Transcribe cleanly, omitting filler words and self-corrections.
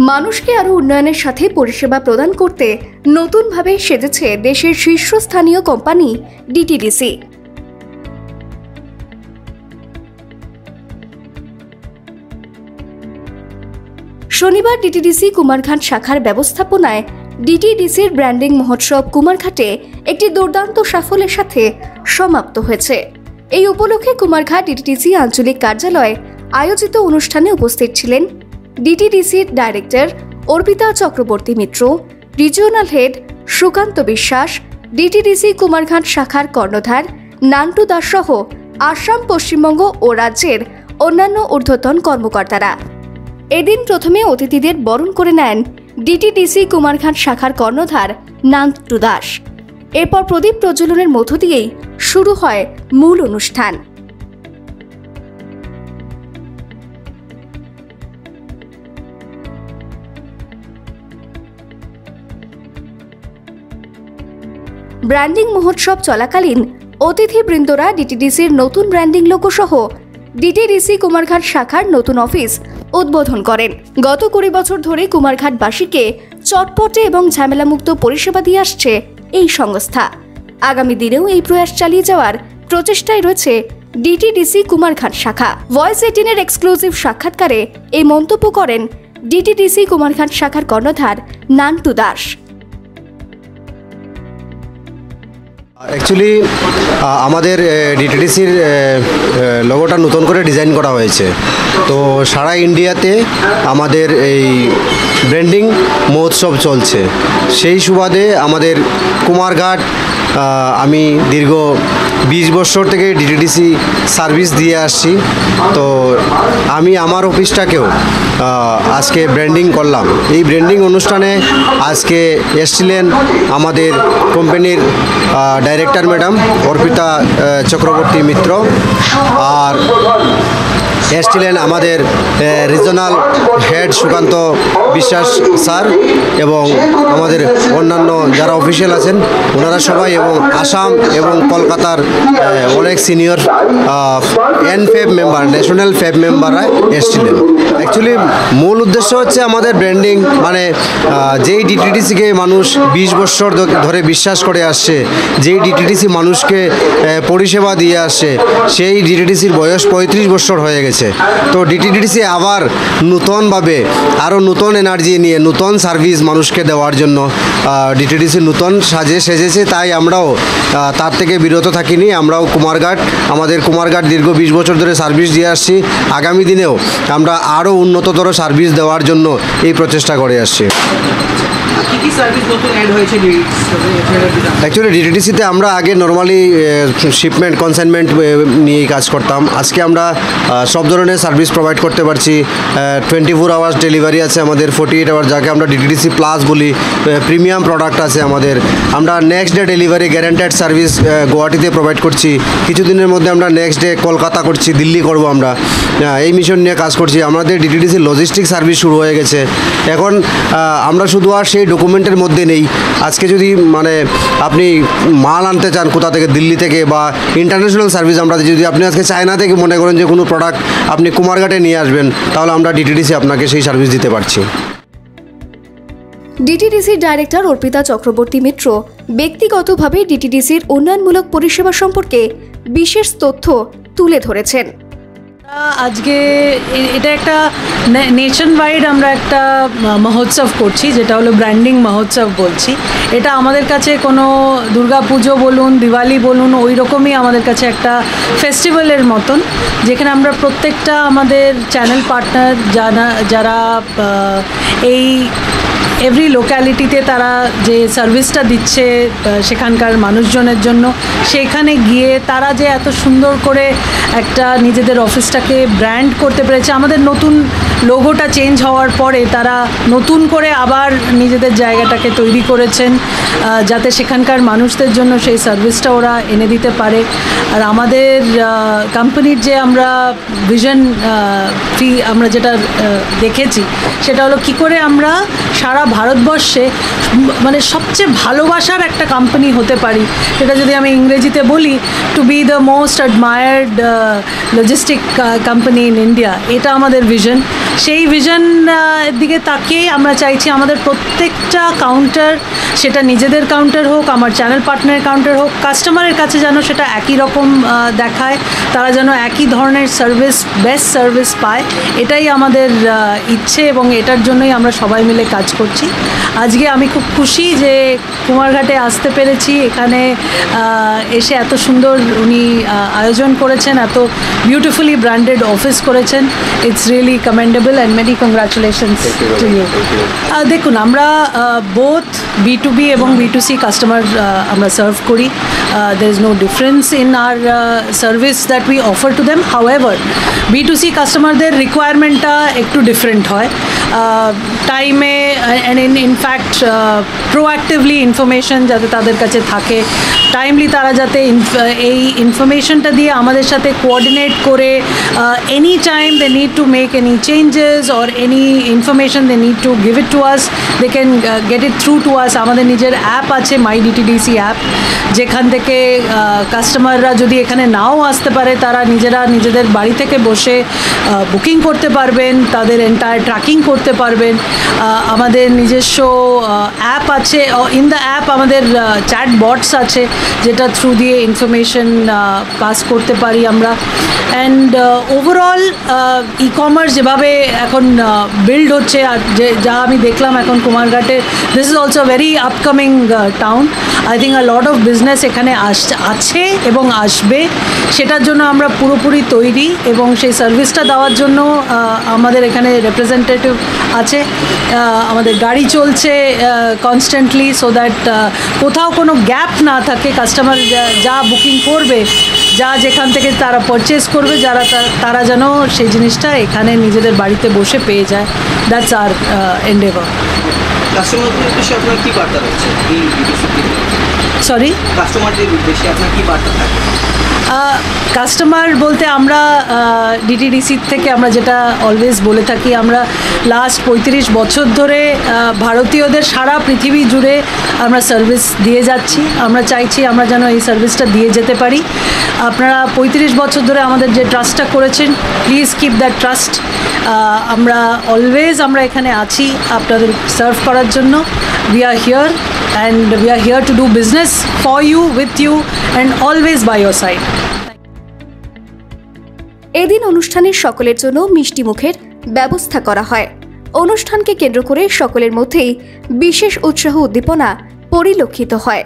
মানুষকে আরও উন্নয়নের সাথে পরিষেবা প্রদান করতে নতুনভাবে সেজেছে দেশের শীর্ষস্থানীয় কোম্পানি ডিটিডিসি। শনিবার ডিটিডিসি কুমারঘাট শাখার ব্যবস্থাপনায় ডিটিডিসির ব্র্যান্ডিং মহোৎসব কুমারঘাটে একটি দুর্দান্ত সাফল্যের সাথে সমাপ্ত হয়েছে। এই উপলক্ষে কুমারঘাট ডিটিডিসি আঞ্চলিক কার্যালয়ে আয়োজিত অনুষ্ঠানে উপস্থিত ছিলেন ডিটিডিসির ডাইরেক্টর অর্পিতা চক্রবর্তী মিত্র, রিজিওনাল হেড সুকান্ত বিশ্বাস, ডিটিডিসি কুমারঘাট শাখার কর্ণধার নান্টু দাস সহ আসাম, পশ্চিমবঙ্গ ও রাজ্যের অন্যান্য ঊর্ধ্বতন কর্মকর্তারা। এদিন প্রথমে অতিথিদের বরণ করে নেন ডিটিডিসি কুমারঘাট শাখার কর্ণধার নান্টু দাস। এরপর প্রদীপ প্রজ্বলনের মধ্য দিয়েই শুরু হয় মূল অনুষ্ঠান। ব্র্যান্ডিং মহোৎসব চলাকালীন অতিথিবৃন্দরা ডিটিডিসির নতুন ব্র্যান্ডিং লোগো সহ ডিটিডিসি কুমারঘাট শাখার নতুন অফিস উদ্বোধন করেন। গত 20 বছর ধরে কুমারঘাটবাসীকে চটপটে এবং ঝামেলামুক্ত পরিষেবা দিয়ে আসছে এই সংস্থা। আগামী দিনেও এই প্রয়াস চালিয়ে যাওয়ার প্রচেষ্টায় রয়েছে ডিটিডিসি কুমারঘাট শাখা। ভয়েস 18-এর এক্সক্লুসিভ সাক্ষাৎকারে এই মন্তব্য করেন ডিটিডিসি কুমারঘাট শাখার কর্ণধার নান্টু দাস। অ্যাকচুয়ালি আমাদের ডিটিডিসির লোগোটা নতুন করে ডিজাইন করা হয়েছে। তো সারা ইন্ডিয়াতে আমাদের এই ব্র্যান্ডিং মহোৎসব চলছে। সেই সুবাদে আমাদের কুমারঘাট আমি দীর্ঘ 20 বছর থেকে ডিটিডিসি সার্ভিস দিয়ে আসছি। তো আমি আমার অফিসটাকেও আজকে ব্র্যান্ডিং করলাম। এই ব্র্যান্ডিং অনুষ্ঠানে আজকে এসেছিলেন আমাদের কোম্পানির ডাইরেক্টর ম্যাডাম অর্পিতা চক্রবর্তী মিত্র, আর এসেছিলেন আমাদের রিজনাল হেড সুকান্ত বিশ্বাস স্যার এবং আমাদের অন্যান্য যারা অফিসিয়াল আছেন ওনারা সবাই, এবং আসাম এবং কলকাতার অনেক সিনিয়র এনফেব মেম্বার, ন্যাশনাল ফেব মেম্বাররা এসেছিলেন। অ্যাকচুয়ালি মূল উদ্দেশ্য হচ্ছে আমাদের ব্র্যান্ডিং, মানে যেই ডিটিডিসিকে মানুষ 20 বছর ধরে বিশ্বাস করে আসছে, যেই ডিটিডিসি মানুষকে পরিষেবা দিয়ে আসছে, সেই ডিটিডিসির বয়স 35 বছর হয়ে গেছে। তো ডিটিডিসি আবার নতুনভাবে আরও নতুন এনার্জি নিয়ে নতুন সার্ভিস মানুষকে দেওয়ার জন্য ডিটিডিসি নতুন সেজেছে। তাই আমরাও তার থেকে বিরত থাকিনি। আমরাও আমাদের কুমারঘাট দীর্ঘ 20 বছর ধরে সার্ভিস দিয়ে আসছি। আগামী দিনেও আমরা আরও উন্নততর সার্ভিস দেওয়ার জন্য এই প্রচেষ্টা করে আসছি। অ্যাকচুয়ালি ডিটিডিসিতে আমরা আগে নর্মালি শিপমেন্ট কনসাইনমেন্ট নিয়েই কাজ করতাম। আজকে আমরা সব ধরনের সার্ভিস প্রোভাইড করতে পারছি। 24 আওয়ার্স ডেলিভারি আছে আমাদের, 48 আওয়ার, যাকে আমরা ডিটিডিসি প্লাস বলি। প্রিমিয়াম প্রোডাক্ট আছে আমাদের। আমরা next day delivery guaranteed service গুয়াহাটিতে প্রোভাইড করছি। কিছুদিনের মধ্যে আমরা নেক্সট ডে কলকাতা করছি, দিল্লি করব। আমরা এই মিশন নিয়ে কাজ করছি। আমাদের ডিটিডিসি লজিস্টিক সার্ভিস শুরু হয়ে গেছে। এখন আমরা শুধু আর সেই ডকুমেন্টের মধ্যে নেই। আজকে যদি মানে আপনি মাল আনতে চান কোথা থেকে, দিল্লি থেকে বা ইন্টারন্যাশনাল সার্ভিস, আমরা যদি আপনি আজকে চায়না থেকে মনে করেন যে কোনো প্রোডাক্ট আপনি কুমারঘাটে নিয়ে আসবেন, তাহলে আমরা ডিটিডিসি আপনাকে সেই সার্ভিস দিতে পারছি। ডিটিডিসির ডাইরেক্টর অর্পিতা চক্রবর্তী মিত্র ব্যক্তিগতভাবে ডিটিডিসির উন্নয়নমূলক পরিষেবা সম্পর্কে বিশেষ তথ্য তুলে ধরেছেন। আজকে এটা একটা নেশন ওয়াইড আমরা একটা মহোৎসব করছি, যেটা হলো ব্র্যান্ডিং মহোৎসব বলছি। এটা আমাদের কাছে কোনো দুর্গাপুজো বলুন, দিওয়ালি বলুন, ওই রকমই আমাদের কাছে একটা ফেস্টিভ্যালের মতন, যেখানে আমরা প্রত্যেকটা আমাদের চ্যানেল পার্টনার যারা এই এভরি লোক্যালিটিতে তারা যে সার্ভিসটা দিচ্ছে সেখানকার মানুষজনের জন্য, সেখানে গিয়ে তারা যে এত সুন্দর করে একটা নিজেদের অফিসটাকে ব্র্যান্ড করতে পেরেছে। আমাদের নতুন লোগোটা চেঞ্জ হওয়ার পরে তারা নতুন করে আবার নিজেদের জায়গাটাকে তৈরি করেছেন, যাতে সেখানকার মানুষদের জন্য সেই সার্ভিসটা ওরা এনে দিতে পারে। আর আমাদের কোম্পানির যে আমরা ভিশন আমরা যেটা দেখেছি সেটা হলো কী করে আমরা সারা ভারতবর্ষে মানে সবচেয়ে ভালোবাসার একটা কোম্পানি হতে পারি, সেটা যদি আমি ইংরেজিতে বলি, to be the most admired logistic company in India, এটা আমাদের ভিশন। সেই ভিশন দিকে তাকিয়ে আমরা চাইছি আমাদের প্রত্যেকটা কাউন্টার, সেটা নিজেদের কাউন্টার হোক, আমার চ্যানেল পার্টনারের কাউন্টার হোক, কাস্টমারের কাছে যেন সেটা একই রকম দেখায়, তারা যেন একই ধরনের সার্ভিস, বেস্ট সার্ভিস পায়, এটাই আমাদের ইচ্ছে এবং এটার জন্যই আমরা সবাই মিলে কাজ করছি। আজকে আমি খুব খুশি যে কুমারঘাটে আসতে পেরেছি, এখানে এসে এত সুন্দর উনি আয়োজন করেছেন, এত বিউটিফুলি ব্র্যান্ডেড অফিস করেছেন। It's really commendable and many congratulations to you. দেখুন, আমরা বোথ B2B এবং B2C কাস্টমার আমরা সার্ভ করি। There is no difference in our service that we offer to them. However B2C কাস্টমারদের রিকোয়ারমেন্টটা একটু ডিফারেন্ট হয়। টাইমে অ্যান্ড ইনফ্যাক্ট প্রোঅ্যাক্টিভলি ইনফরমেশন যাতে তাদের কাছে থাকে, টাইমলি তারা যাতে এই ইনফরমেশনটা দিয়ে আমাদের সাথে কোঅর্ডিনেট করে any time they need to make any changes or any information they need to give it to us, they can get it through to us. আমাদের নিজের অ্যাপ আছে, মাই DTDC অ্যাপ, যেখান থেকে কাস্টমাররা যদি এখানে নাও আসতে পারে, তারা নিজেদের বাড়ি থেকে বসে বুকিং করতে পারবেন, তাদের এন্টায়ার ট্র্যাকিং করতে পারবেন। আমাদের নিজস্ব অ্যাপ আছে, ইন দ্য অ্যাপ আমাদের চ্যাট বটস আছে, যেটা থ্রু দিয়ে ইনফরমেশন পাস করতে পারি আমরা। অ্যান্ড ওভারঅল ই-কমার্স যেভাবে এখন বিল্ড হচ্ছে, আর যা আমি দেখলাম এখন কুমারঘাটে, this is also very upcoming town. I think a lot of business এখানে আছে এবং আসবে, সেটার জন্য আমরা পুরোপুরি তৈরি এবং সেই সার্ভিসটা দেওয়ার জন্য আমাদের এখানে রিপ্রেজেন্টেটিভ আছে। আমাদের গাড়ি চলছে কনস্ট্যান্টলি, সো দ্যাট কোথাও কোনো গ্যাপ না থাকে। কাস্টমার যা বুকিং করবে, যা যেখান থেকে তারা পারচেস করবে, তারা যেন সেই জিনিসটা এখানে নিজেদের বাড়িতে বসে পেয়ে যায়। That's our Endeavour. কাস্টমারদের উদ্দেশ্যে আপনার কী বার্তা রয়েছে? সরি, কাস্টমারদের উদ্দেশ্যে আপনার কী বার্তা থাকে? কাস্টমার বলতে আমরা DTDC থেকে আমরা যেটা অলওয়েজ বলে থাকি, আমরা লাস্ট 35 বছর ধরে ভারতীয়দের সারা পৃথিবী জুড়ে আমরা সার্ভিস দিয়ে যাচ্ছি। আমরা চাইছি আমরা যেন এই সার্ভিসটা দিয়ে যেতে পারি। আপনারা 35 বছর ধরে আমাদের যে ট্রাস্টটা করেছেন, প্লিজ কিপ দ্যাট ট্রাস্ট। আমরা অলওয়েজ এখানে আছি আপনাদের সার্ভ করার জন্য। We are here and we are here to do business for you, with you and always by your side. এদিন অনুষ্ঠানের সকলের জন্য মিষ্টি মুখের ব্যবস্থা করা হয়। অনুষ্ঠানকে কেন্দ্র করে সকলের মধ্যেই বিশেষ উৎসাহ উদ্দীপনা পরিলক্ষিত হয়।